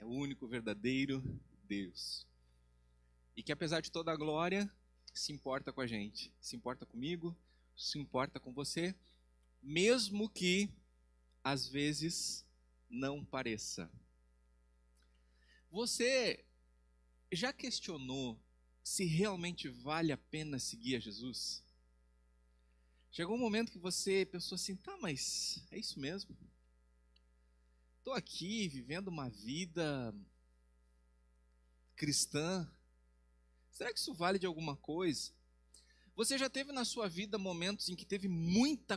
é o único verdadeiro Deus. E que apesar de toda a glória, se importa com a gente, se importa comigo, se importa com você, mesmo que às vezes não pareça. Você já questionou se realmente vale a pena seguir a Jesus? Chegou um momento que você pensou assim, tá, mas é isso mesmo? Estou aqui vivendo uma vida cristã, será que isso vale de alguma coisa? Você já teve na sua vida momentos em que teve muita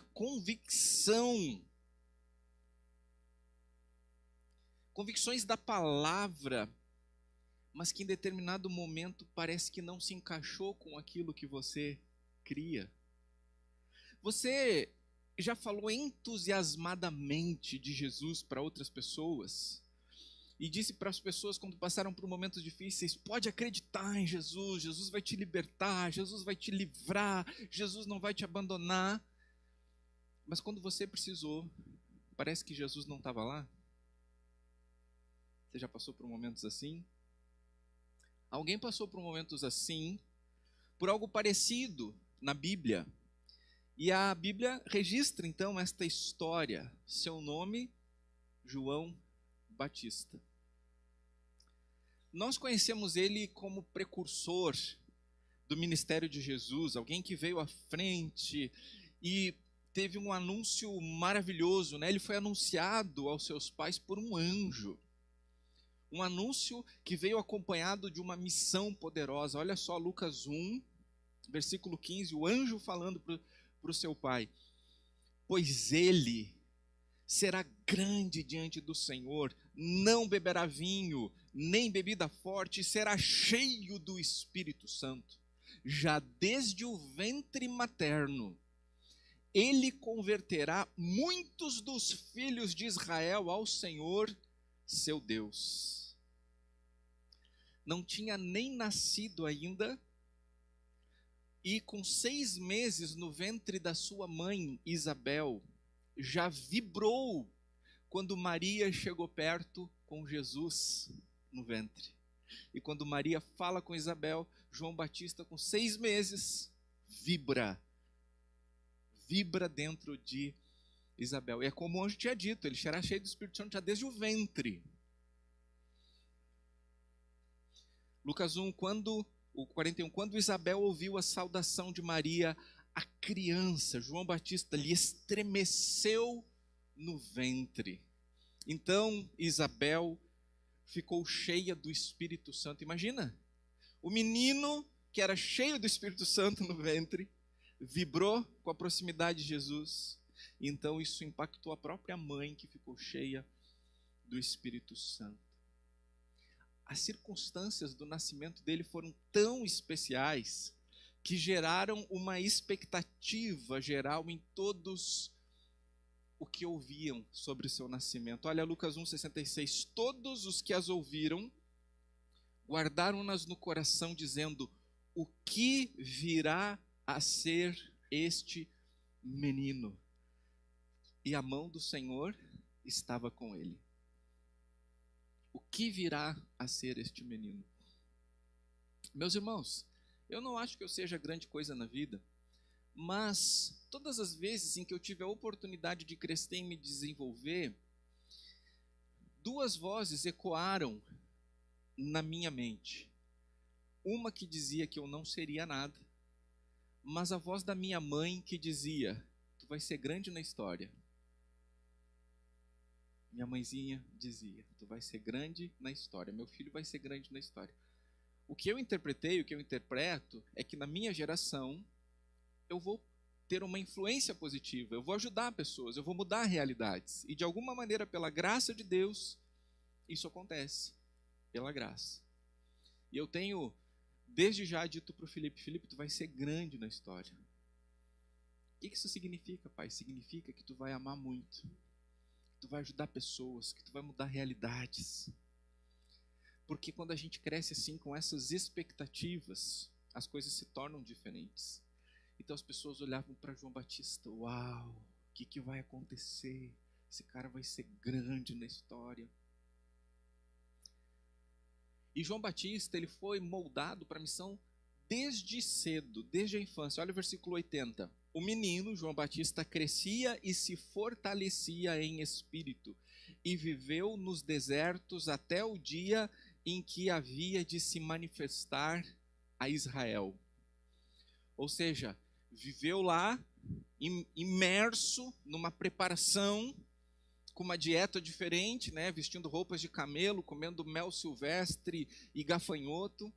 convicções da palavra, mas que em determinado momento parece que não se encaixou com aquilo que você cria? Você já falou entusiasmadamente de Jesus para outras pessoas? E disse para as pessoas quando passaram por momentos difíceis, pode acreditar em Jesus, Jesus vai te libertar, Jesus vai te livrar, Jesus não vai te abandonar. Mas quando você precisou, parece que Jesus não estava lá? Você já passou por momentos assim? Alguém passou por momentos assim, por algo parecido na Bíblia. E a Bíblia registra então esta história. Seu nome, João Batista. Nós conhecemos ele como precursor do ministério de Jesus, alguém que veio à frente e teve um anúncio maravilhoso, né? Ele foi anunciado aos seus pais por um anjo. Um anúncio que veio acompanhado de uma missão poderosa. Olha só Lucas 1, versículo 15, o anjo falando para o seu pai: pois ele será grande diante do Senhor, não beberá vinho, nem bebida forte, será cheio do Espírito Santo. Já desde o ventre materno, ele converterá muitos dos filhos de Israel ao Senhor, seu Deus. Não tinha nem nascido ainda, e com 6 meses no ventre da sua mãe, Isabel, já vibrou quando Maria chegou perto com Jesus no ventre. E quando Maria fala com Isabel, João Batista com 6 meses, vibra dentro de Isabel. E é como o anjo tinha dito, ele será cheio do Espírito Santo já desde o ventre. Lucas 1, o 41, quando Isabel ouviu a saudação de Maria, a criança, João Batista, lhe estremeceu no ventre. Então Isabel ficou cheia do Espírito Santo. Imagina, o menino que era cheio do Espírito Santo no ventre, vibrou com a proximidade de Jesus. Então isso impactou a própria mãe, que ficou cheia do Espírito Santo. As circunstâncias do nascimento dele foram tão especiais que geraram uma expectativa geral em todos o que ouviam sobre o seu nascimento. Olha Lucas 1,66. Todos os que as ouviram guardaram-nas no coração, dizendo: o que virá a ser este menino? E a mão do Senhor estava com ele. O que virá a ser este menino? Meus irmãos, eu não acho que eu seja grande coisa na vida, mas todas as vezes em que eu tive a oportunidade de crescer e me desenvolver, 2 vozes ecoaram na minha mente. Uma que dizia que eu não seria nada, mas a voz da minha mãe que dizia: tu vai ser grande na história. Minha mãezinha dizia: tu vai ser grande na história, meu filho vai ser grande na história. O que eu interpretei, o que eu interpreto, é que na minha geração eu vou ter uma influência positiva, eu vou ajudar pessoas, eu vou mudar realidades. E de alguma maneira, pela graça de Deus, isso acontece, pela graça. E eu tenho, desde já, dito para o Felipe, tu vai ser grande na história. O que isso significa, pai? Significa que tu vai amar muito, que tu vai ajudar pessoas, que tu vai mudar realidades. Porque quando a gente cresce assim, com essas expectativas, as coisas se tornam diferentes. Então as pessoas olhavam para João Batista: uau, o que vai acontecer? Esse cara vai ser grande na história. E João Batista, ele foi moldado para a missão desde cedo, desde a infância. Olha o versículo 80. O menino, João Batista, crescia e se fortalecia em espírito, e viveu nos desertos até o dia em que havia de se manifestar a Israel. Ou seja, viveu lá, imerso numa preparação, com uma dieta diferente, né? Vestindo roupas de camelo, comendo mel silvestre e gafanhoto.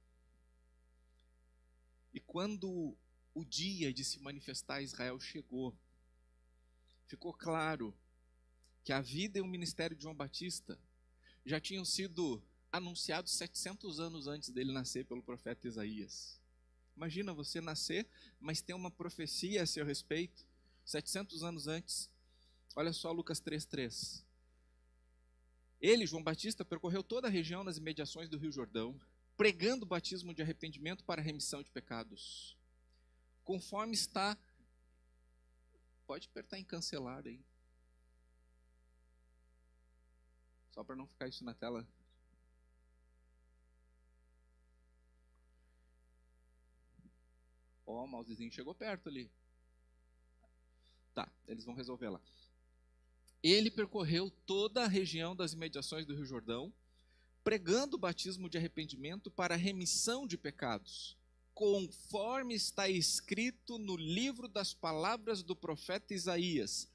E quando o dia de se manifestar a Israel chegou, ficou claro que a vida e o ministério de João Batista já tinham sido anunciados 700 anos antes dele nascer pelo profeta Isaías. Imagina você nascer, mas tem uma profecia a seu respeito, 700 anos antes. Olha só Lucas 3:3. Ele, João Batista, percorreu toda a região nas imediações do Rio Jordão, pregando o batismo de arrependimento para a remissão de pecados. Conforme está... Pode apertar em cancelar aí. Só para não ficar isso na tela. Ó, o mousezinho chegou perto ali. Tá, eles vão resolver lá. Ele percorreu toda a região das imediações do Rio Jordão, pregando o batismo de arrependimento para a remissão de pecados, conforme está escrito no livro das palavras do profeta Isaías: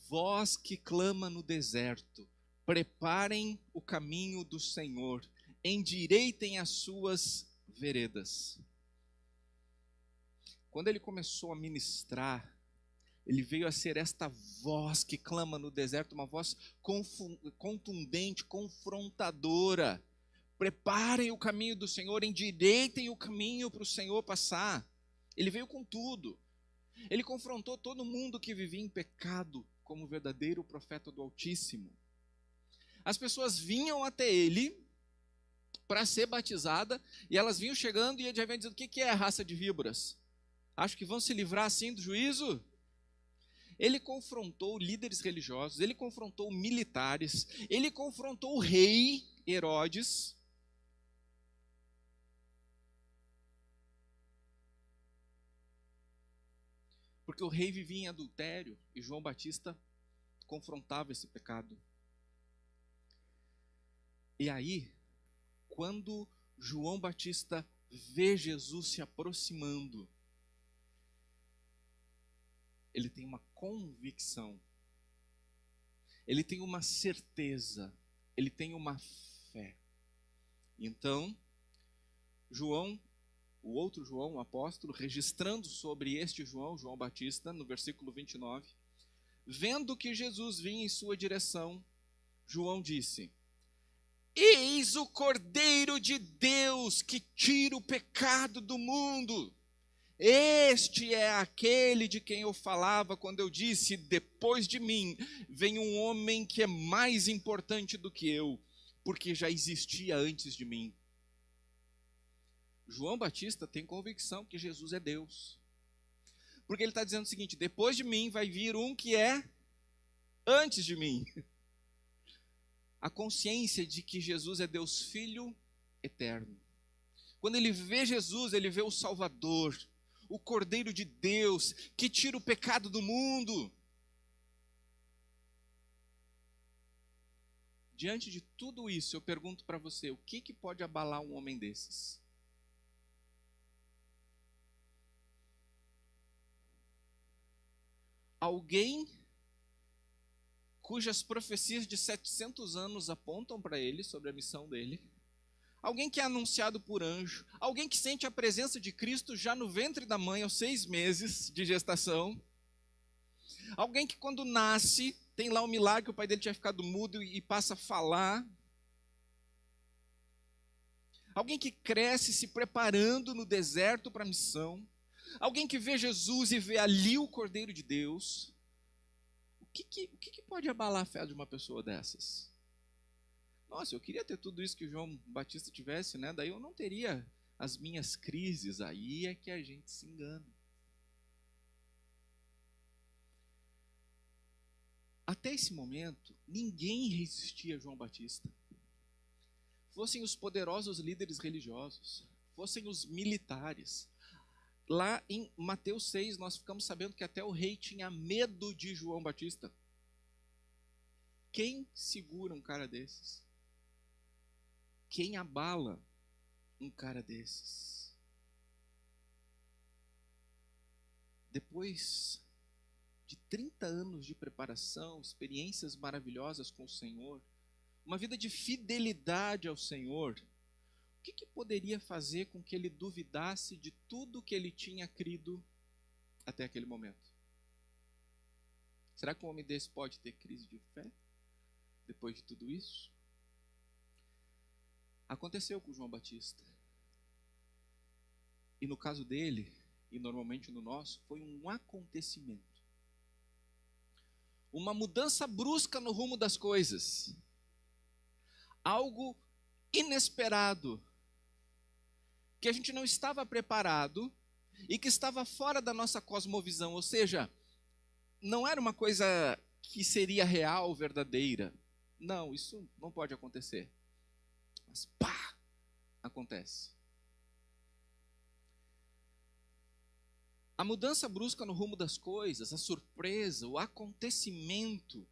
voz que clama no deserto, preparem o caminho do Senhor, endireitem as suas veredas. Quando ele começou a ministrar, ele veio a ser esta voz que clama no deserto, uma voz contundente, confrontadora. Preparem o caminho do Senhor, endireitem o caminho para o Senhor passar. Ele veio com tudo. Ele confrontou todo mundo que vivia em pecado como verdadeiro profeta do Altíssimo. As pessoas vinham até ele para ser batizada, e elas vinham chegando e ele já vinha dizendo: o que é a raça de víboras? Acho que vão se livrar assim do juízo? Ele confrontou líderes religiosos, ele confrontou militares, ele confrontou o rei Herodes. Porque o rei vivia em adultério e João Batista confrontava esse pecado. E aí, quando João Batista vê Jesus se aproximando, ele tem uma convicção, ele tem uma certeza, ele tem uma fé. Então, João, o outro João, o apóstolo, registrando sobre este João, João Batista, no versículo 29, vendo que Jesus vinha em sua direção, João disse: eis o Cordeiro de Deus que tira o pecado do mundo. Este é aquele de quem eu falava quando eu disse: depois de mim vem um homem que é mais importante do que eu, porque já existia antes de mim. João Batista tem convicção que Jesus é Deus, porque ele está dizendo o seguinte: depois de mim vai vir um que é antes de mim. A consciência de que Jesus é Deus Filho eterno. Quando ele vê Jesus, ele vê o Salvador, o Cordeiro de Deus, que tira o pecado do mundo. Diante de tudo isso, eu pergunto para você: o que pode abalar um homem desses? Alguém cujas profecias de 700 anos apontam para ele, sobre a missão dele. Alguém que é anunciado por anjo. Alguém que sente a presença de Cristo já no ventre da mãe, aos 6 meses de gestação. Alguém que quando nasce, tem lá um milagre, o pai dele tinha ficado mudo e passa a falar. Alguém que cresce se preparando no deserto para a missão. Alguém que vê Jesus e vê ali o Cordeiro de Deus. O que pode abalar a fé de uma pessoa dessas? Nossa, eu queria ter tudo isso que João Batista tivesse, né? Daí eu não teria as minhas crises. Aí é que a gente se engana. Até esse momento, ninguém resistia a João Batista. fossem os poderosos líderes religiosos, fossem os militares. Lá em Mateus 6, nós ficamos sabendo que até o rei tinha medo de João Batista. Quem segura um cara desses? Quem abala um cara desses? Depois de 30 anos de preparação, experiências maravilhosas com o Senhor, uma vida de fidelidade ao Senhor, o que poderia fazer com que ele duvidasse de tudo que ele tinha crido até aquele momento? Será que um homem desse pode ter crise de fé depois de tudo isso? Aconteceu com João Batista. E no caso dele, e normalmente no nosso, foi um acontecimento. Uma mudança brusca no rumo das coisas. Algo inesperado, que a gente não estava preparado e que estava fora da nossa cosmovisão, ou seja, não era uma coisa que seria real, verdadeira. Não, isso não pode acontecer. Mas pá, acontece. A mudança brusca no rumo das coisas, a surpresa, o acontecimento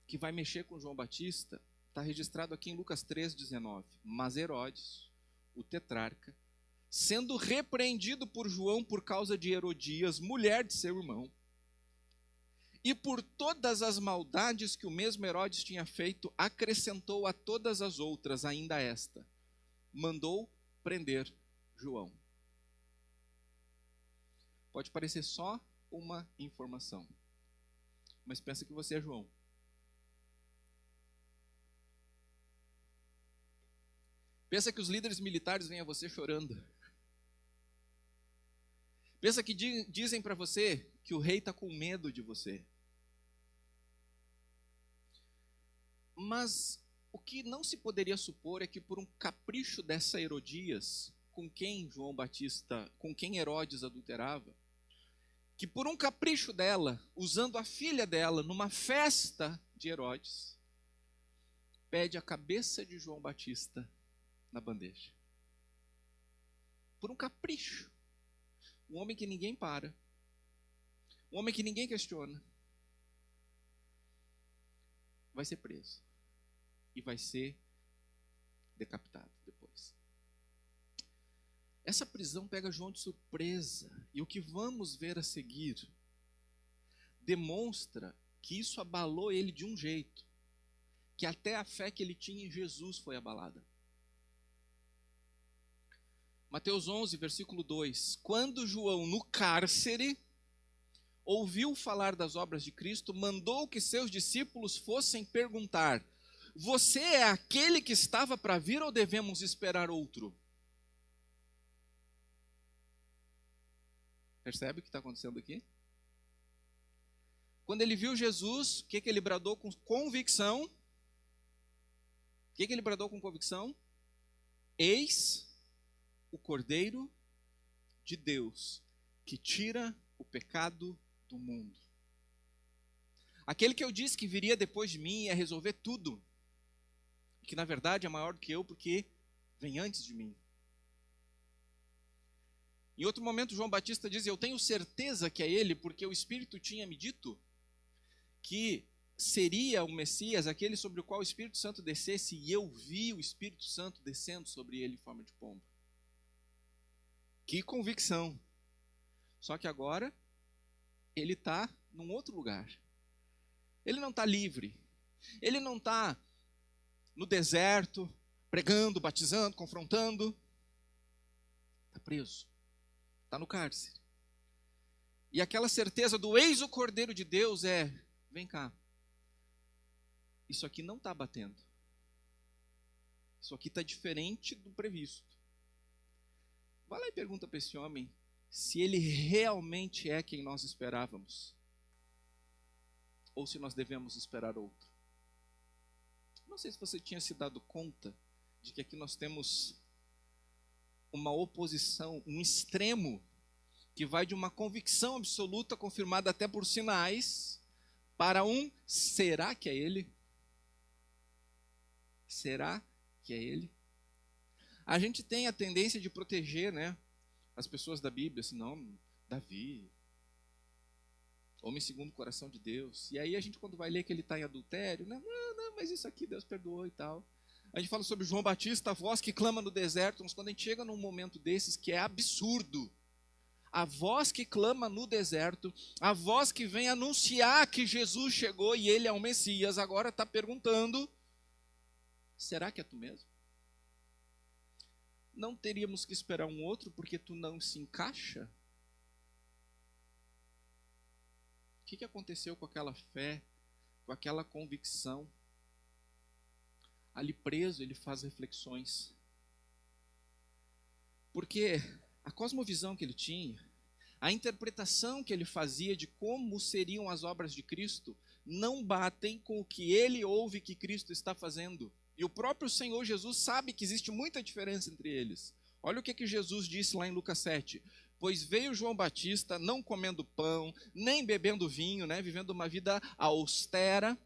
que vai mexer com João Batista, está registrado aqui em Lucas 3,19. Mas Herodes, o tetrarca, sendo repreendido por João por causa de Herodias, mulher de seu irmão, e por todas as maldades que o mesmo Herodes tinha feito, acrescentou a todas as outras ainda esta: mandou prender João. Pode parecer só uma informação, mas pensa que você é João. Pensa que os líderes militares vêm a você chorando. Pensa que dizem para você que o rei está com medo de você. Mas o que não se poderia supor é que por um capricho dessa Herodias, com quem Herodes adulterava, que por um capricho dela, usando a filha dela numa festa de Herodes, pede a cabeça de João Batista na bandeja. Por um capricho. Um homem que ninguém para. Um homem que ninguém questiona. Vai ser preso. E vai ser decapitado depois. Essa prisão pega João de surpresa. E o que vamos ver a seguir demonstra que isso abalou ele de um jeito, que até a fé que ele tinha em Jesus foi abalada. Mateus 11, versículo 2. Quando João, no cárcere, ouviu falar das obras de Cristo, mandou que seus discípulos fossem perguntar: você é aquele que estava para vir ou devemos esperar outro? Percebe o que está acontecendo aqui? Quando ele viu Jesus, o que ele bradou com convicção? O que ele bradou com convicção? Eis o Cordeiro de Deus, que tira o pecado do mundo. Aquele que eu disse que viria depois de mim ia resolver tudo, que na verdade é maior do que eu, porque vem antes de mim. Em outro momento, João Batista diz: eu tenho certeza que é ele, porque o Espírito tinha me dito que seria o Messias, aquele sobre o qual o Espírito Santo descesse, e eu vi o Espírito Santo descendo sobre ele em forma de pomba. Que convicção! Só que agora ele está num outro lugar. Ele não está livre. Ele não está no deserto, pregando, batizando, confrontando. Está preso. Está no cárcere. E aquela certeza do eis o Cordeiro de Deus é: vem cá. Isso aqui não está batendo. Isso aqui está diferente do previsto. Vai lá e pergunta para esse homem se ele realmente é quem nós esperávamos, ou se nós devemos esperar outro. Não sei se você tinha se dado conta de que aqui nós temos uma oposição, um extremo, que vai de uma convicção absoluta, confirmada até por sinais, para um será que é ele? Será que é ele. A gente tem a tendência de proteger, né, as pessoas da Bíblia, assim, não, Davi, homem segundo o coração de Deus. E aí a gente, quando vai ler que ele está em adultério, né, não, mas isso aqui Deus perdoou e tal. A gente fala sobre João Batista, a voz que clama no deserto, mas quando a gente chega num momento desses que é absurdo, a voz que clama no deserto, a voz que vem anunciar que Jesus chegou e ele é o Messias, agora está perguntando, será que é tu mesmo? Não teríamos que esperar um outro porque tu não se encaixa? O que aconteceu com aquela fé, com aquela convicção? Ali preso, ele faz reflexões. Porque a cosmovisão que ele tinha, a interpretação que ele fazia de como seriam as obras de Cristo, não batem com o que ele ouve que Cristo está fazendo. E o próprio Senhor Jesus sabe que existe muita diferença entre eles. Olha o que Jesus disse lá em Lucas 7. Pois veio João Batista não comendo pão, nem bebendo vinho, né, vivendo uma vida austera.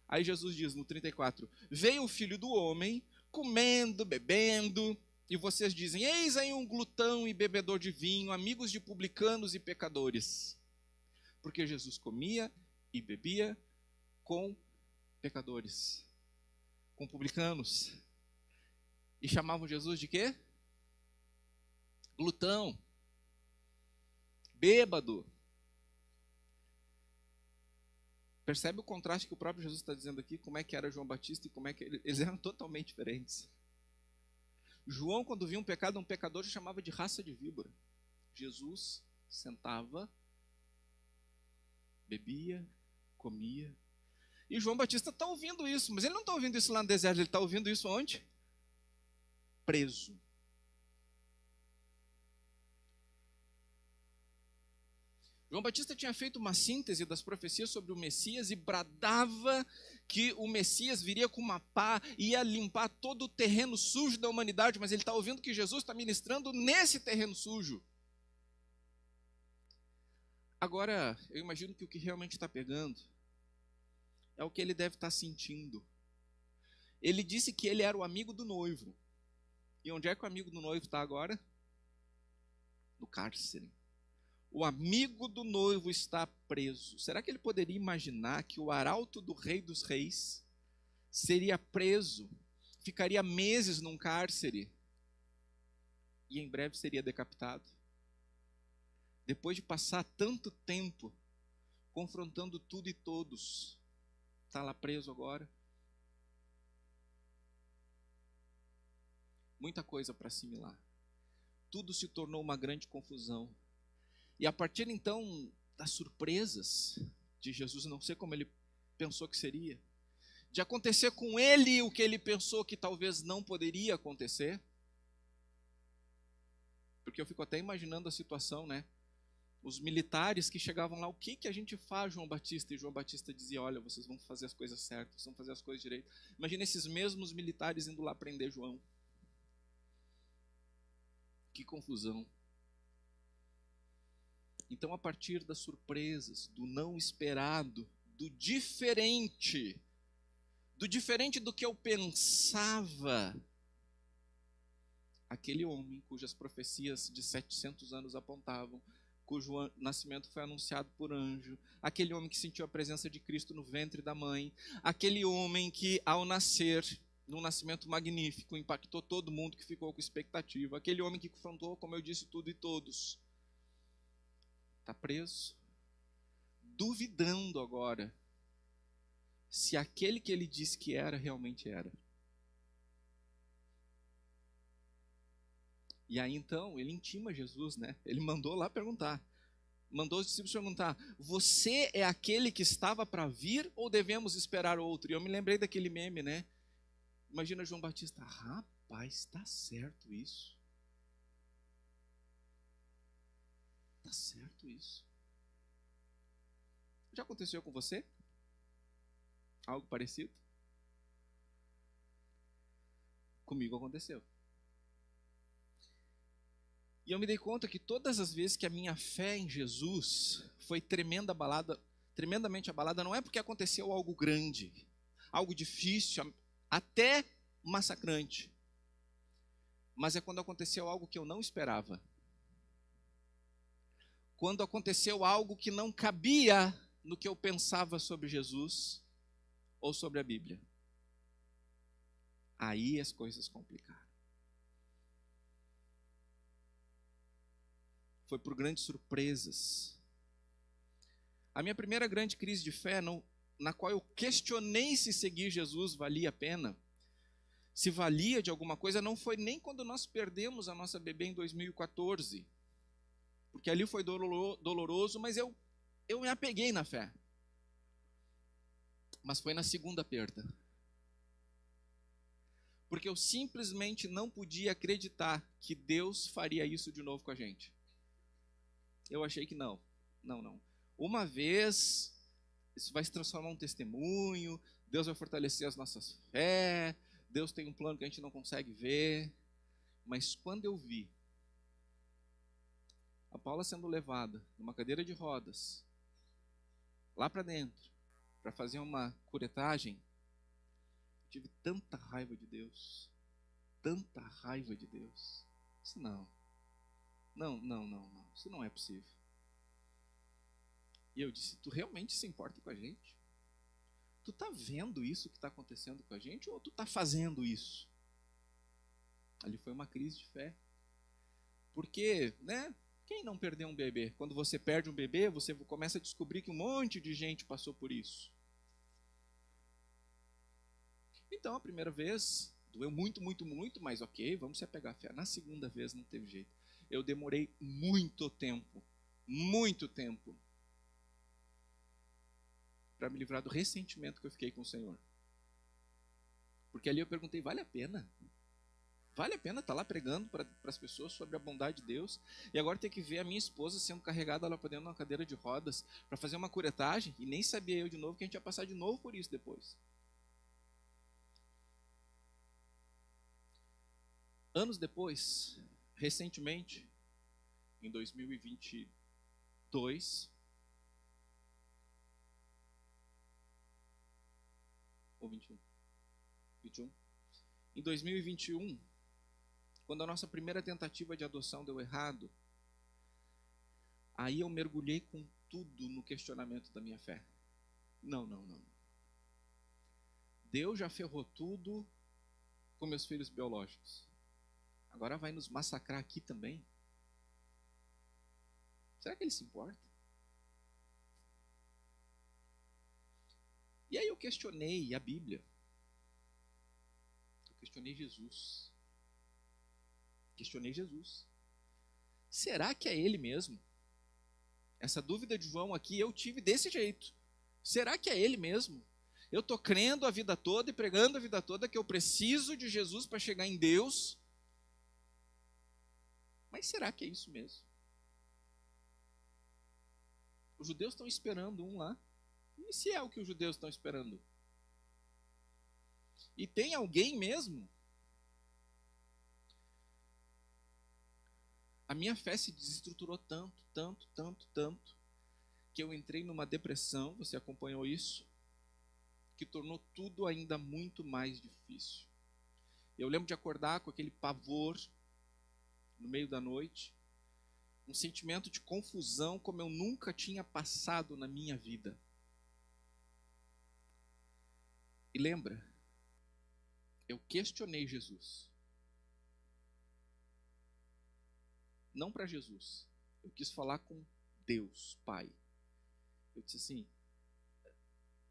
Aí Jesus diz no 34, veio o Filho do Homem comendo, bebendo, e vocês dizem, eis aí um glutão e bebedor de vinho, amigos de publicanos e pecadores. Porque Jesus comia e bebia com pecadores, com publicanos. E chamavam Jesus de quê? Glutão, bêbado. Percebe o contraste que o próprio Jesus está dizendo aqui, como é que era João Batista e como é que eles eram totalmente diferentes. João, quando via um pecado, um pecador, chamava de raça de víbora. Jesus sentava, bebia, comia. E João Batista está ouvindo isso, mas ele não está ouvindo isso lá no deserto, ele está ouvindo isso onde? Preso. João Batista tinha feito uma síntese das profecias sobre o Messias e bradava que o Messias viria com uma pá e ia limpar todo o terreno sujo da humanidade, mas ele está ouvindo que Jesus está ministrando nesse terreno sujo. Agora, eu imagino que o que realmente está pegando é o que ele deve estar sentindo. Ele disse que ele era o amigo do noivo. E onde é que o amigo do noivo está agora? No cárcere. O amigo do noivo está preso. Será que ele poderia imaginar que o arauto do Rei dos Reis seria preso, ficaria meses num cárcere e em breve seria decapitado? Depois de passar tanto tempo confrontando tudo e todos, está lá preso agora? Muita coisa para assimilar. Tudo se tornou uma grande confusão. E a partir então das surpresas de Jesus, não sei como ele pensou que seria, de acontecer com ele o que ele pensou que talvez não poderia acontecer, porque eu fico até imaginando a situação, né? Os militares que chegavam lá, o que a gente faz, João Batista? E João Batista dizia, olha, vocês vão fazer as coisas certas, vão fazer as coisas direito. Imagina esses mesmos militares indo lá prender João. Que confusão. Então, a partir das surpresas, do não esperado, do diferente do que eu pensava, aquele homem cujas profecias de 700 anos apontavam, cujo nascimento foi anunciado por anjo, aquele homem que sentiu a presença de Cristo no ventre da mãe, aquele homem que ao nascer, num nascimento magnífico, impactou todo mundo que ficou com expectativa, aquele homem que confrontou, como eu disse, tudo e todos, está preso, duvidando agora se aquele que ele disse que era, realmente era. E aí então, ele intima Jesus, né? Ele mandou lá perguntar, mandou os discípulos perguntar, você é aquele que estava para vir ou devemos esperar outro? E eu me lembrei daquele meme, né? Imagina João Batista, rapaz, está certo isso. Está certo isso. Já aconteceu com você? Algo parecido? Comigo aconteceu. E eu me dei conta que todas as vezes que a minha fé em Jesus foi tremendamente abalada, não é porque aconteceu algo grande, algo difícil, até massacrante. Mas é quando aconteceu algo que eu não esperava. Quando aconteceu algo que não cabia no que eu pensava sobre Jesus ou sobre a Bíblia. Aí as coisas complicaram. Foi por grandes surpresas. A minha primeira grande crise de fé, na qual eu questionei se seguir Jesus valia a pena, se valia de alguma coisa, não foi nem quando nós perdemos a nossa bebê em 2014. Porque ali foi doloroso, mas eu me apeguei na fé. Mas foi na segunda perda. Porque eu simplesmente não podia acreditar que Deus faria isso de novo com a gente. Eu achei que não. Uma vez, isso vai se transformar em um testemunho, Deus vai fortalecer as nossas fé, Deus tem um plano que a gente não consegue ver. Mas quando eu vi a Paula sendo levada numa cadeira de rodas, lá para dentro, para fazer uma curetagem, eu tive tanta raiva de Deus. Tanta raiva de Deus. Isso não, isso não é possível. E eu disse, tu realmente se importa com a gente? Tu está vendo isso que está acontecendo com a gente ou tu está fazendo isso? Ali foi uma crise de fé. Porque, quem não perdeu um bebê? Quando você perde um bebê, você começa a descobrir que um monte de gente passou por isso. Então, a primeira vez, doeu muito, mas ok, vamos se apegar à fé. Na segunda vez, não teve jeito. Eu demorei muito tempo, para me livrar do ressentimento que eu fiquei com o Senhor. Porque ali eu perguntei, vale a pena? Vale a pena estar lá pregando para as pessoas sobre a bondade de Deus e agora ter que ver a minha esposa sendo carregada lá para dentro de uma cadeira de rodas para fazer uma curetagem e nem sabia eu de novo que a gente ia passar de novo por isso depois. Anos depois, recentemente, em 2022, ou 21, em 2021, quando a nossa primeira tentativa de adoção deu errado, aí eu mergulhei com tudo no questionamento da minha fé. Não. Deus já ferrou tudo com meus filhos biológicos. Agora vai nos massacrar aqui também? Será que ele se importa? E aí eu questionei a Bíblia. Eu questionei Jesus. Será que é ele mesmo? Essa dúvida de João aqui eu tive desse jeito. Será que é ele mesmo? Eu estou crendo a vida toda e pregando a vida toda que eu preciso de Jesus para chegar em Deus. Mas será que é isso mesmo? Os judeus estão esperando um lá. E se é o que os judeus estão esperando? E tem alguém mesmo? A minha fé se desestruturou tanto, que eu entrei numa depressão, você acompanhou isso, que tornou tudo ainda muito mais difícil. Eu lembro de acordar com aquele pavor no meio da noite, um sentimento de confusão como eu nunca tinha passado na minha vida. E lembra, eu questionei Jesus. Não para Jesus. Eu quis falar com Deus, Pai. Eu disse assim,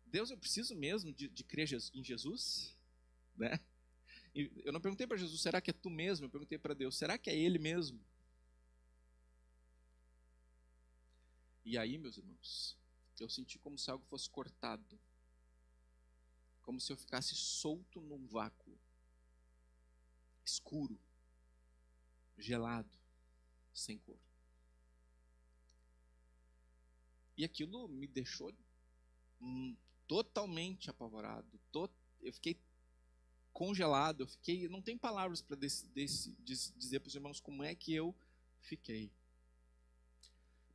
Deus, eu preciso mesmo de crer em Jesus? Né? E eu não perguntei para Jesus, será que é tu mesmo? Eu perguntei para Deus, será que é Ele mesmo? E aí, meus irmãos, eu senti como se algo fosse cortado. Como se eu ficasse solto num vácuo. Escuro. Gelado. Sem cor. E aquilo me deixou totalmente apavorado. Eu fiquei congelado. Não tem palavras para dizer para os irmãos como é que eu fiquei.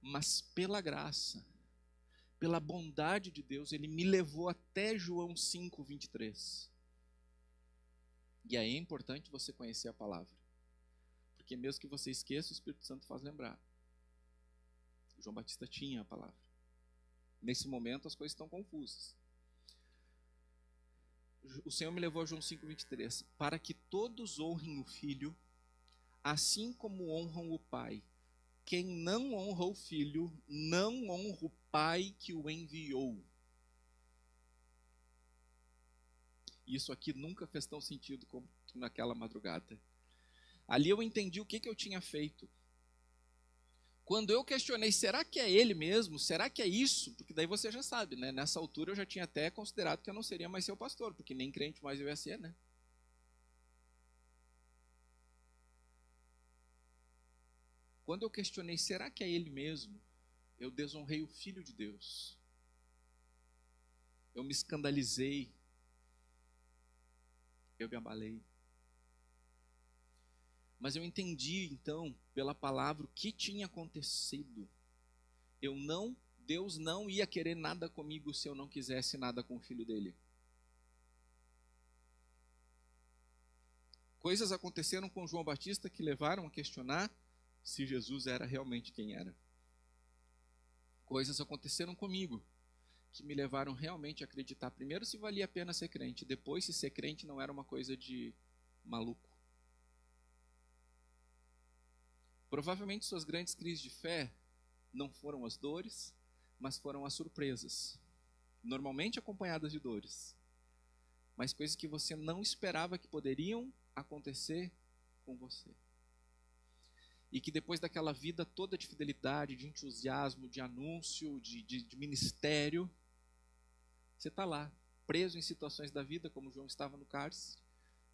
Mas pela graça, pela bondade de Deus, Ele me levou até João 5:23. E aí é importante você conhecer a palavra. Porque mesmo que você esqueça, o Espírito Santo faz lembrar. O João Batista tinha a palavra. Nesse momento as coisas estão confusas. O Senhor me levou a João 5,23. Para que todos honrem o Filho, assim como honram o Pai. Quem não honra o Filho, não honra o Pai que o enviou. Isso aqui nunca fez tão sentido como naquela madrugada. Ali eu entendi o que eu tinha feito. Quando eu questionei, será que é ele mesmo? Será que é isso? Porque daí você já sabe, né? Nessa altura eu já tinha até considerado que eu não seria mais seu pastor, porque nem crente mais eu ia ser, né? Quando eu questionei, será que é ele mesmo? Eu desonrei o Filho de Deus. Eu me escandalizei. Eu me abalei. Mas eu entendi, então, pela palavra, o que tinha acontecido. Deus não ia querer nada comigo se eu não quisesse nada com o Filho dele. Coisas aconteceram com João Batista que levaram a questionar se Jesus era realmente quem era. Coisas aconteceram comigo que me levaram realmente a acreditar, primeiro, se valia a pena ser crente, depois, se ser crente não era uma coisa de maluco. Provavelmente suas grandes crises de fé não foram as dores, mas foram as surpresas, normalmente acompanhadas de dores, mas coisas que você não esperava que poderiam acontecer com você. E que depois daquela vida toda de fidelidade, de entusiasmo, de anúncio, de ministério, você está lá, preso em situações da vida, como João estava no cárcere,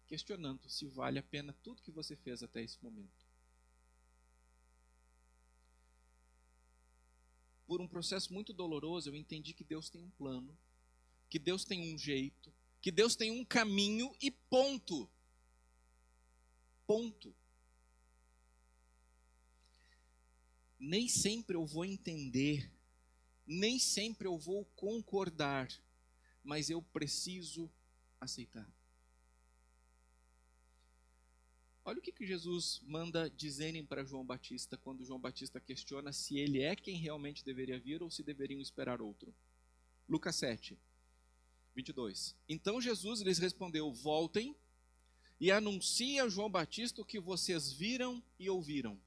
questionando se vale a pena tudo que você fez até esse momento. Por um processo muito doloroso, eu entendi que Deus tem um plano, que Deus tem um jeito, que Deus tem um caminho e ponto. Ponto. Nem sempre eu vou entender, nem sempre eu vou concordar, mas eu preciso aceitar. Olha o que Jesus manda dizerem para João Batista quando João Batista questiona se ele é quem realmente deveria vir ou se deveriam esperar outro. Lucas 7, 22. Então Jesus lhes respondeu: voltem e anunciem a João Batista o que vocês viram e ouviram.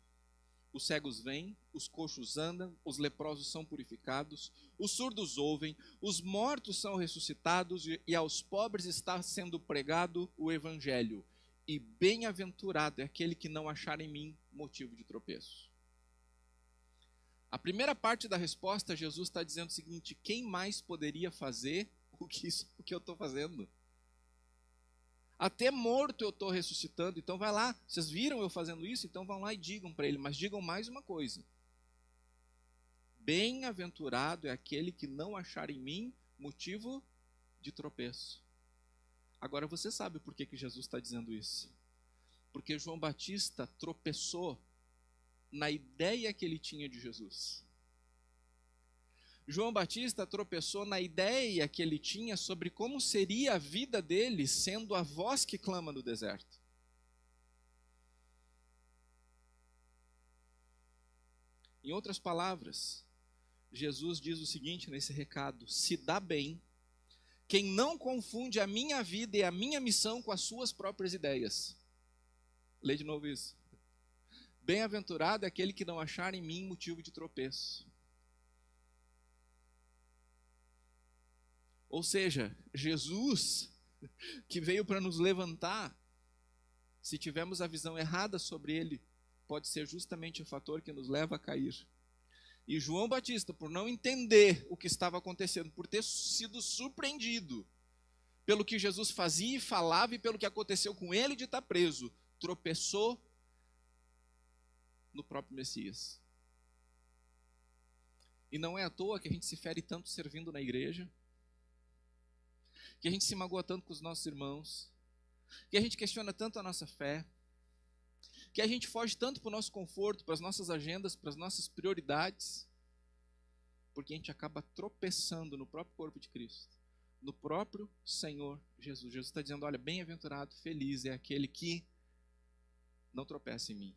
Os cegos vêm, os coxos andam, os leprosos são purificados, os surdos ouvem, os mortos são ressuscitados e aos pobres está sendo pregado o evangelho. E bem-aventurado é aquele que não achar em mim motivo de tropeço. A primeira parte da resposta, Jesus está dizendo o seguinte: quem mais poderia fazer o que eu estou fazendo? Até morto eu estou ressuscitando, então vai lá, vocês viram eu fazendo isso? Então vão lá e digam para ele, mas digam mais uma coisa: bem-aventurado é aquele que não achar em mim motivo de tropeço. Agora você sabe por que Jesus está dizendo isso? Porque João Batista tropeçou na ideia que ele tinha de Jesus. João Batista tropeçou na ideia que ele tinha sobre como seria a vida dele sendo a voz que clama no deserto. Em outras palavras, Jesus diz o seguinte nesse recado: se dá bem quem não confunde a minha vida e a minha missão com as suas próprias ideias. Lê de novo isso. Bem-aventurado é aquele que não achar em mim motivo de tropeço. Ou seja, Jesus, que veio para nos levantar, se tivermos a visão errada sobre ele, pode ser justamente o fator que nos leva a cair. E João Batista, por não entender o que estava acontecendo, por ter sido surpreendido pelo que Jesus fazia e falava e pelo que aconteceu com ele de estar preso, tropeçou no próprio Messias. E não é à toa que a gente se fere tanto servindo na igreja, que a gente se magoa tanto com os nossos irmãos, que a gente questiona tanto a nossa fé, que a gente foge tanto para o nosso conforto, para as nossas agendas, para as nossas prioridades, porque a gente acaba tropeçando no próprio corpo de Cristo, no próprio Senhor Jesus. Jesus está dizendo, olha, bem-aventurado, feliz é aquele que não tropeça em mim.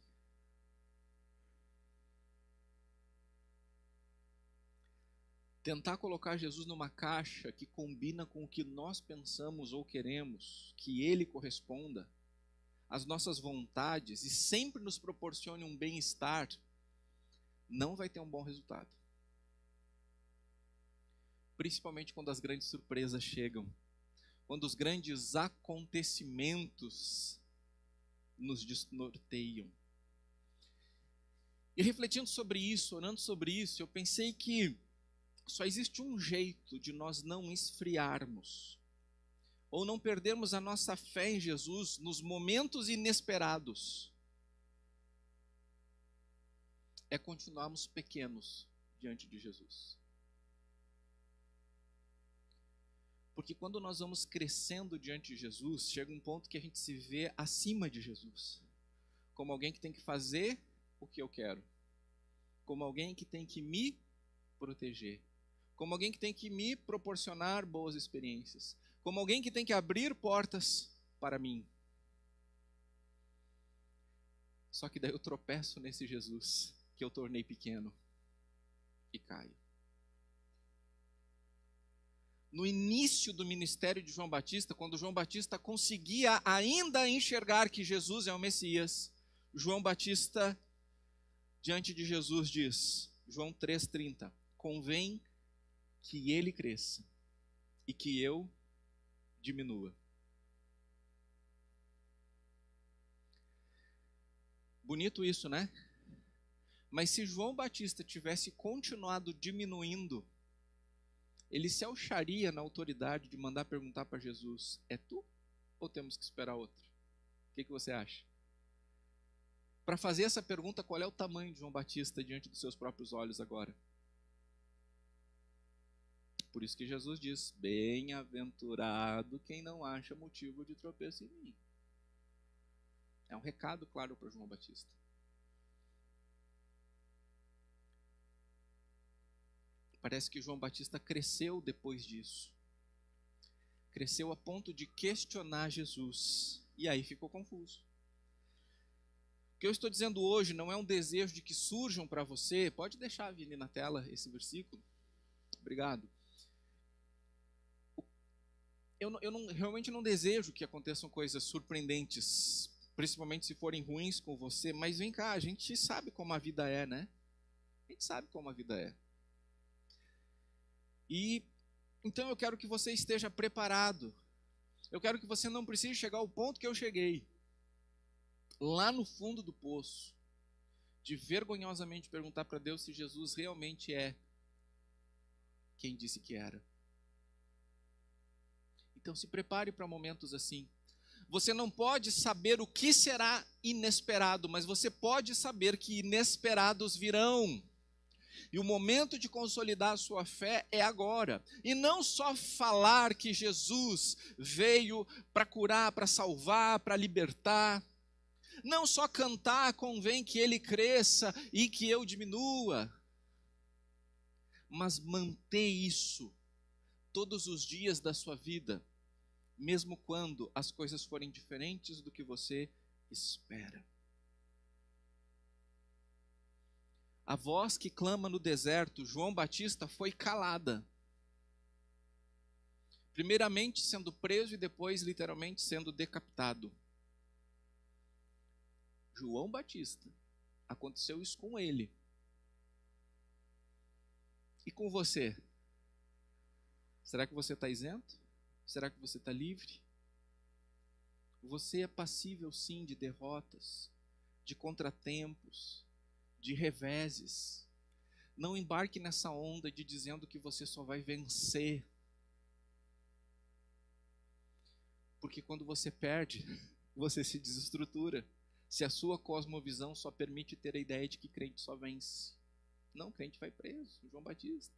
Tentar colocar Jesus numa caixa que combina com o que nós pensamos ou queremos, que Ele corresponda às nossas vontades e sempre nos proporcione um bem-estar, não vai ter um bom resultado. Principalmente quando as grandes surpresas chegam, quando os grandes acontecimentos nos desnorteiam. E refletindo sobre isso, orando sobre isso, eu pensei que só existe um jeito de nós não esfriarmos, ou não perdermos a nossa fé em Jesus nos momentos inesperados. É continuarmos pequenos diante de Jesus. Porque quando nós vamos crescendo diante de Jesus, chega um ponto que a gente se vê acima de Jesus. Como alguém que tem que fazer o que eu quero. Como alguém que tem que me proteger. Como alguém que tem que me proporcionar boas experiências. Como alguém que tem que abrir portas para mim. Só que daí eu tropeço nesse Jesus que eu tornei pequeno e caio. No início do ministério de João Batista, quando João Batista conseguia ainda enxergar que Jesus é o Messias, João Batista, diante de Jesus, diz, João 3,30, convém que ele cresça e que eu diminua. Bonito isso, né? Mas se João Batista tivesse continuado diminuindo, ele se acharia na autoridade de mandar perguntar para Jesus, é tu ou temos que esperar outro? O que você acha? Para fazer essa pergunta, qual é o tamanho de João Batista diante dos seus próprios olhos agora? Por isso que Jesus diz, bem-aventurado quem não acha motivo de tropeço em mim. É um recado claro para João Batista. Parece que João Batista cresceu depois disso. Cresceu a ponto de questionar Jesus. E aí ficou confuso. O que eu estou dizendo hoje não é um desejo de que surjam para você. Pode deixar vir ali na tela esse versículo. Obrigado. Realmente não desejo que aconteçam coisas surpreendentes, principalmente se forem ruins com você. Mas vem cá, a gente sabe como a vida é, né? A gente sabe como a vida é. E então eu quero que você esteja preparado. Eu quero que você não precise chegar ao ponto que eu cheguei. Lá no fundo do poço. De vergonhosamente perguntar para Deus se Jesus realmente é quem disse que era. Então se prepare para momentos assim. Você não pode saber o que será inesperado, mas você pode saber que inesperados virão. E o momento de consolidar a sua fé é agora. E não só falar que Jesus veio para curar, para salvar, para libertar. Não só cantar, convém que ele cresça e que eu diminua. Mas manter isso todos os dias da sua vida. Mesmo quando as coisas forem diferentes do que você espera. A voz que clama no deserto, João Batista, foi calada. Primeiramente sendo preso e depois literalmente sendo decapitado. João Batista, aconteceu isso com ele. E com você? Será que você está isento? Será que você está livre? Você é passível sim de derrotas, de contratempos, de reveses. Não embarque nessa onda de dizendo que você só vai vencer. Porque quando você perde, você se desestrutura. Se a sua cosmovisão só permite ter a ideia de que crente só vence. Não, crente vai preso, João Batista.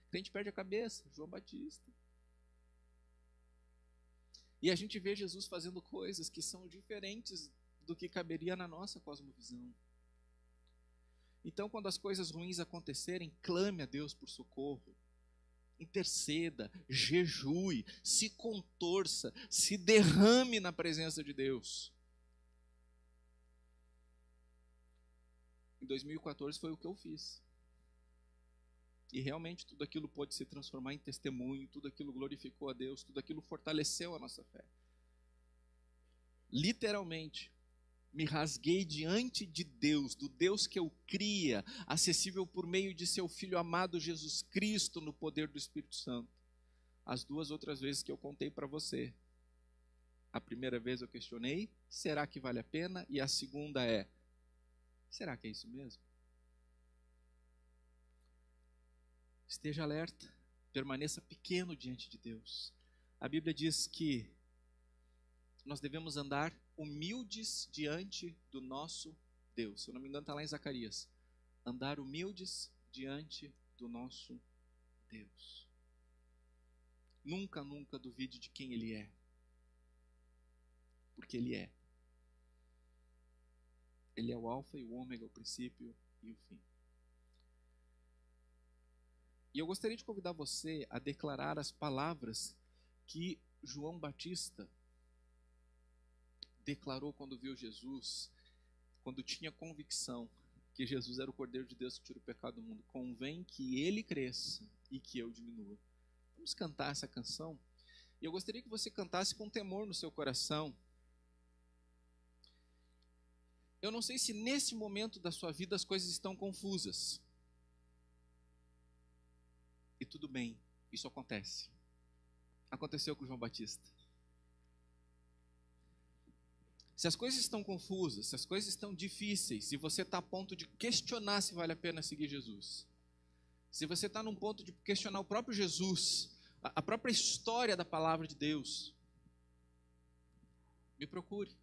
Crente perde a cabeça, João Batista. E a gente vê Jesus fazendo coisas que são diferentes do que caberia na nossa cosmovisão. Então, quando as coisas ruins acontecerem, clame a Deus por socorro. interceda, jejue, se contorça, se derrame na presença de Deus. Em 2014 foi o que eu fiz. E realmente tudo aquilo pôde se transformar em testemunho, tudo aquilo glorificou a Deus, tudo aquilo fortaleceu a nossa fé. Literalmente, me rasguei diante de Deus, do Deus que eu cria, acessível por meio de seu Filho amado Jesus Cristo, no poder do Espírito Santo. As 2 outras vezes que eu contei para você. A primeira vez eu questionei, será que vale a pena? E a segunda é, será que é isso mesmo? Esteja alerta, permaneça pequeno diante de Deus. A Bíblia diz que nós devemos andar humildes diante do nosso Deus. Se eu não me engano, está lá em Zacarias. Andar humildes diante do nosso Deus. Nunca, nunca duvide de quem Ele é. Porque Ele é. Ele é o alfa e o ômega, o princípio e o fim. E eu gostaria de convidar você a declarar as palavras que João Batista declarou quando viu Jesus, quando tinha convicção que Jesus era o Cordeiro de Deus que tira o pecado do mundo. Convém que Ele cresça e que eu diminua. Vamos cantar essa canção? E eu gostaria que você cantasse com temor no seu coração. Eu não sei se nesse momento da sua vida as coisas estão confusas. E tudo bem, isso acontece. Aconteceu com João Batista. Se as coisas estão confusas, se as coisas estão difíceis, se você está a ponto de questionar se vale a pena seguir Jesus, se você está num ponto de questionar o próprio Jesus, a própria história da palavra de Deus, me procure.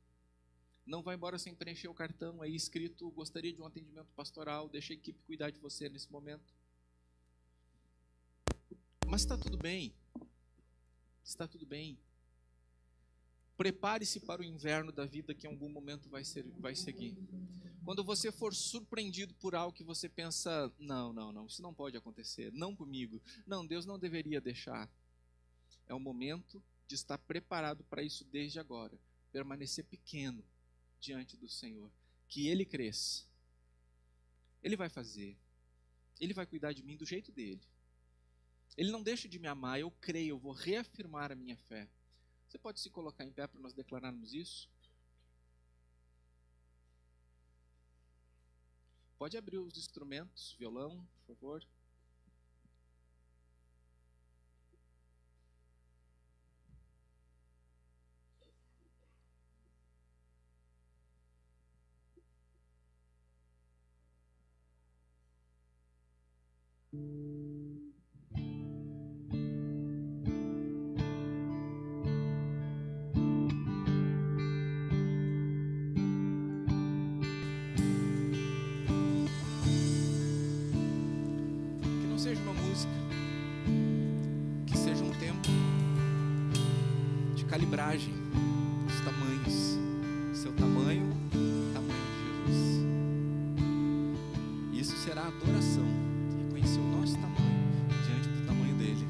Não vá embora sem preencher o cartão aí escrito, gostaria de um atendimento pastoral, deixa a equipe cuidar de você nesse momento. Mas está tudo bem. Está tudo bem. Prepare-se para o inverno da vida que em algum momento vai seguir. Quando você for surpreendido por algo que você pensa, não, isso não pode acontecer, não comigo. Não, Deus não deveria deixar. É o momento de estar preparado para isso desde agora. Permanecer pequeno diante do Senhor. Que Ele cresça. Ele vai fazer. Ele vai cuidar de mim do jeito dele. Ele não deixa de me amar, eu creio, eu vou reafirmar a minha fé. Você pode se colocar em pé para nós declararmos isso? Pode abrir os instrumentos, violão, por favor. Seja uma música, que seja um tempo de calibragem dos tamanhos, seu tamanho, o tamanho de Jesus. E isso será adoração, reconhecer o nosso tamanho diante do tamanho dele.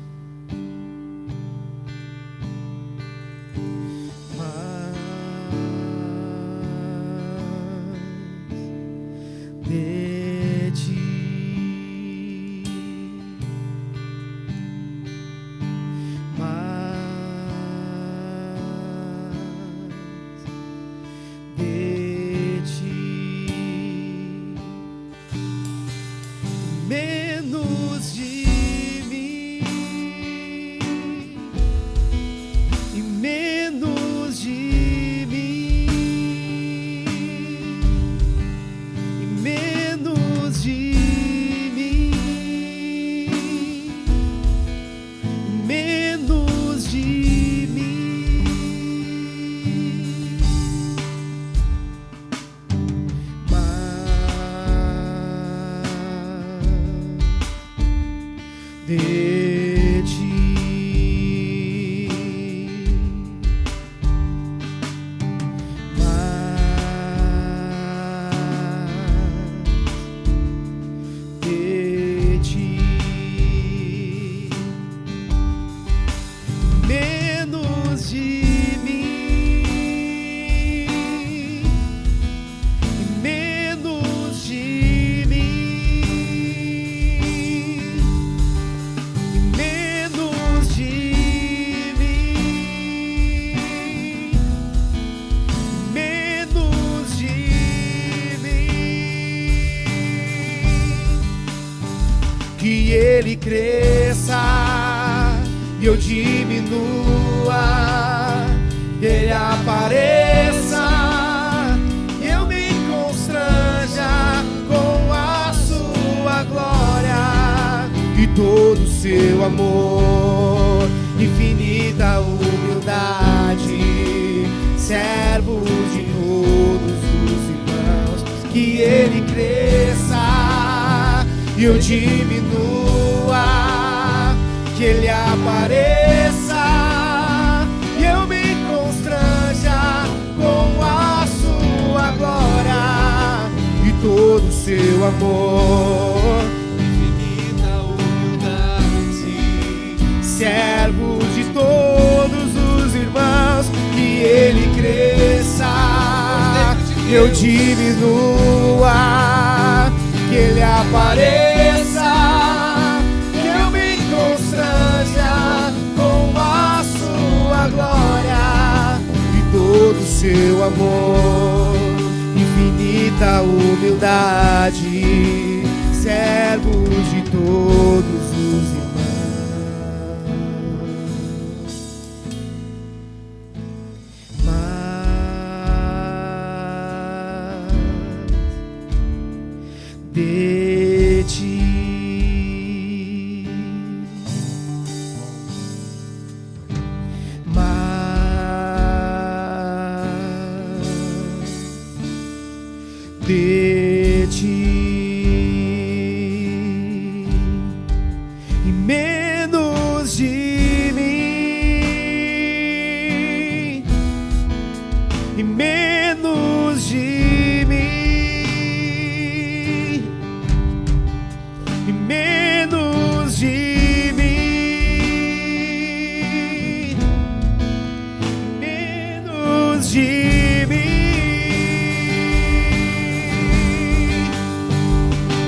Menos e eu diminua, que Ele apareça e eu me constranja com a sua glória e todo o seu amor, infinita humildade, servos de todos os irmãos, que Ele cresça e eu diminua, que Ele apareça e eu me constranja com a sua glória e todo o seu amor, infinita humildade, servos de todos os irmãos, que Ele cresça, eu diminua, que Ele apareça, que eu me constranja com a sua glória e todo o seu amor, infinita humildade, servos de todos os irmãos. De ti, mais de ti e menos de mim, e menos de mim, menos de mim, menos de mim,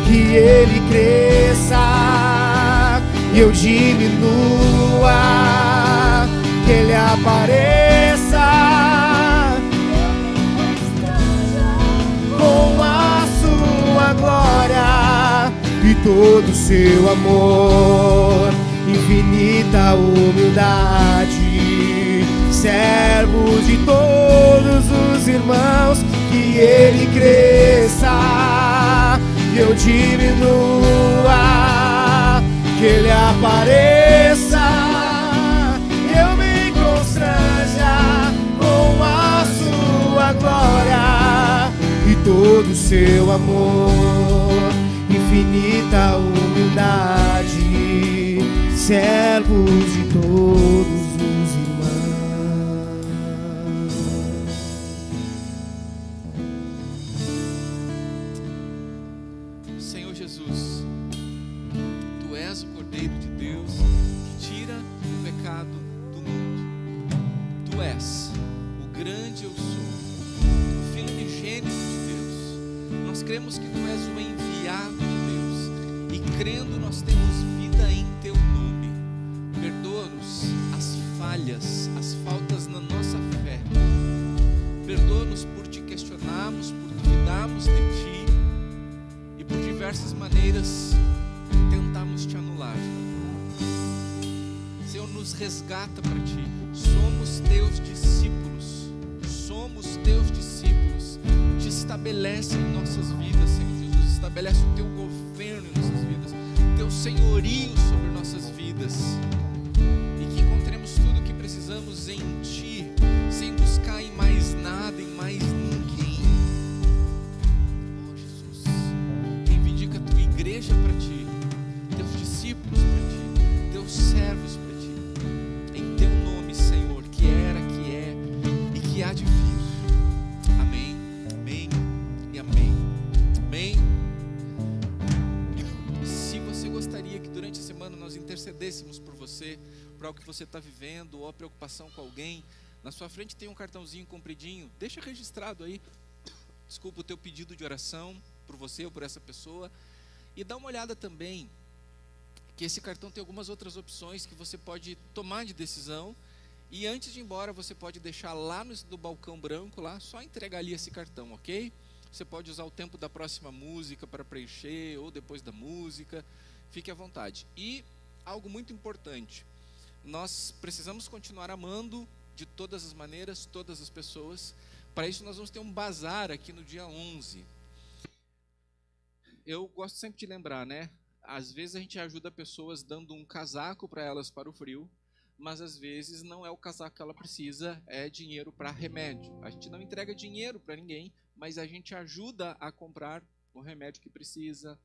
que Ele cresça e eu diminua, que Ele apareça com a sua glória e todo o seu amor, infinita humildade, servos de todos os irmãos, que Ele cresça e eu diminua, que Ele apareça e eu me constranja com a sua glória e todo o seu amor, infinita humildade, servos de todos os irmãos. Senhor Jesus, Tu és o Cordeiro de Deus que tira o pecado do mundo. Tu és o grande eu sou, o Filho unigênito de Deus. Nós cremos que Tu és o enviado de Deus e crendo nós temos vida em Teu nome. Perdoa-nos as falhas, as faltas na nossa fé. Perdoa-nos por Te questionarmos, por duvidarmos de Ti e por diversas maneiras tentamos Te anular. Senhor, nos resgata para Ti. Somos Teus discípulos. Somos Teus discípulos. Te estabelece em nossas vidas, Senhor Jesus. Estabelece o Teu governo em nossas vidas, Teu senhorio sobre nossas vidas, e que encontremos tudo o que precisamos em Ti, sem buscar em mais nada, em mais ninguém. Oh Jesus, reivindica a Tua igreja para Ti, Teus discípulos para Ti, Teus servos para Ti, em Teu nome, Senhor, que era, que é e que há de vir. Amém, amém e amém. Amém. Se você gostaria que durante a semana nós intercedêssemos por você, por algo que você está vivendo, ou a preocupação com alguém, na sua frente tem um cartãozinho compridinho, deixa registrado aí, desculpa, o teu pedido de oração por você ou por essa pessoa, e dá uma olhada também, que esse cartão tem algumas outras opções que você pode tomar de decisão, e antes de ir embora você pode deixar lá no balcão branco, lá, só entregar ali esse cartão, ok? Você pode usar o tempo da próxima música para preencher, ou depois da música, fique à vontade. E algo muito importante, nós precisamos continuar amando de todas as maneiras, todas as pessoas. Para isso nós vamos ter um bazar aqui no dia 11. Eu gosto sempre de lembrar, né? Às vezes a gente ajuda pessoas dando um casaco para elas para o frio, mas às vezes não é o casaco que ela precisa, é dinheiro para remédio. A gente não entrega dinheiro para ninguém, mas a gente ajuda a comprar o remédio que precisa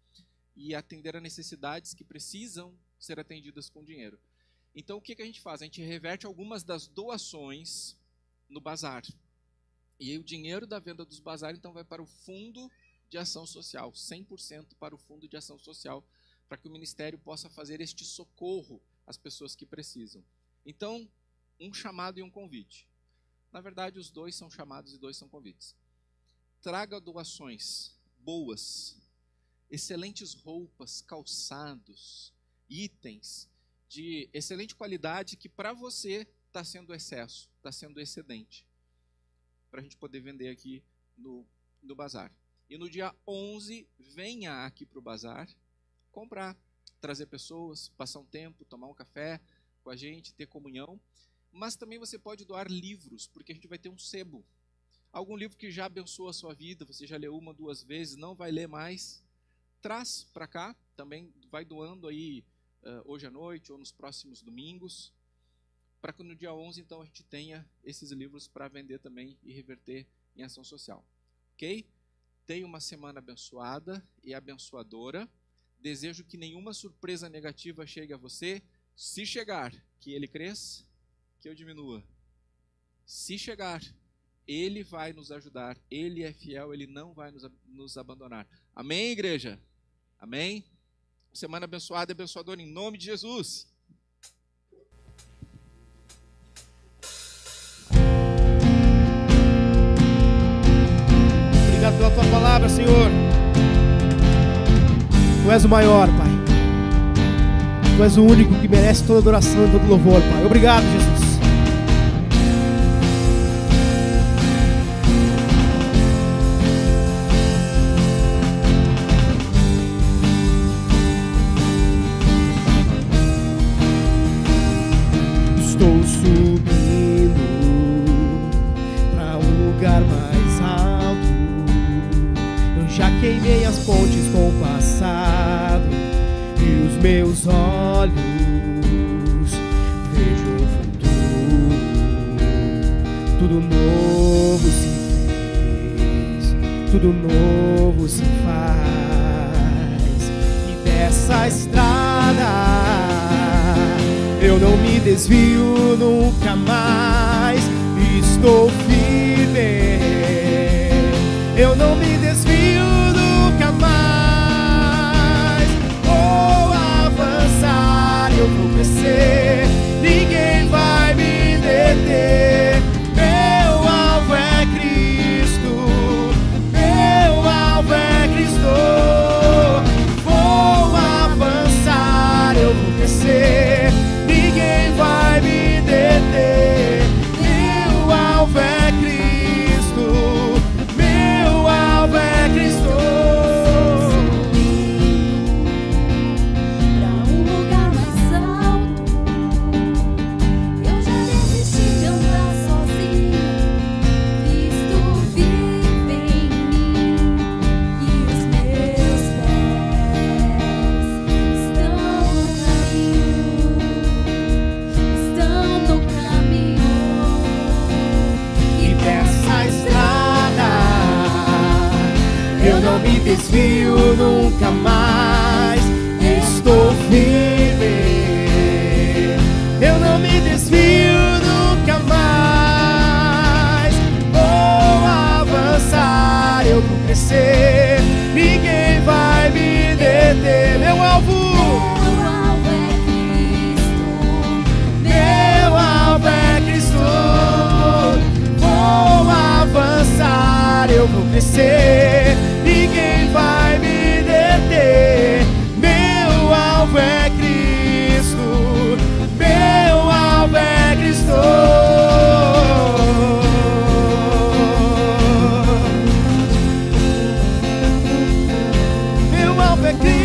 e atender a necessidades que precisam ser atendidas com dinheiro. Então o que a gente faz? A gente reverte algumas das doações no bazar. E aí o dinheiro da venda dos bazar então vai para o Fundo de Ação Social, 100% para o Fundo de Ação Social, para que o ministério possa fazer este socorro às pessoas que precisam. Então, um chamado e um convite. Na verdade, os dois são chamados e dois são convites. Traga doações boas, excelentes roupas, calçados, itens de excelente qualidade que para você está sendo excesso, está sendo excedente, para a gente poder vender aqui no bazar. E no dia 11, venha aqui para o bazar comprar, trazer pessoas, passar um tempo, tomar um café com a gente, ter comunhão. Mas também você pode doar livros, porque a gente vai ter um sebo. Algum livro que já abençoou a sua vida, você já leu uma, duas vezes, não vai ler mais, traz para cá, também vai doando aí hoje à noite ou nos próximos domingos, para que no dia 11, então, a gente tenha esses livros para vender também e reverter em ação social. Ok? Tenha uma semana abençoada e abençoadora. Desejo que nenhuma surpresa negativa chegue a você. Se chegar, que ele cresça, que eu diminua. Se chegar, ele vai nos ajudar. Ele é fiel, ele não vai nos abandonar. Amém, igreja? Amém? Semana abençoada e abençoadora em nome de Jesus. Obrigado pela tua palavra, Senhor. Tu és o maior, Pai. Tu és o único que merece toda adoração e todo louvor, Pai. Obrigado, Jesus. Estou subindo para um lugar mais alto. Eu já queimei as pontes com o passado e os meus olhos vejam o futuro. Tudo novo se fez, tudo novo se faz. E dessa estrada eu não me desvio nunca mais. Estou firme, eu não me desvio nunca mais. Vou avançar, eu vou crescer, ninguém vai me deter. Meu alvo é Cristo, meu alvo é Cristo. Vou avançar, eu vou crescer, ninguém vai me deter. Meu alvo é Cristo, meu alvo é Cristo. Pra um lugar mais alto, eu já desisti de andar sozinho. Cristo vive em mim e os meus pés estão no caminho. E dessa estrada eu não me desvio nunca mais. Estou firme, eu não me desvio nunca mais. Vou avançar, eu vou crescer, ninguém vai me deter. Meu alvo é Cristo, vou avançar, eu vou crescer, ninguém vai me deter. Meu alvo é Cristo, meu alvo é Cristo. Meu alvo é Cristo.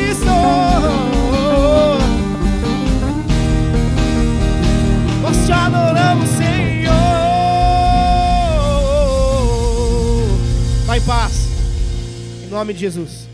em paz. Em nome de Jesus.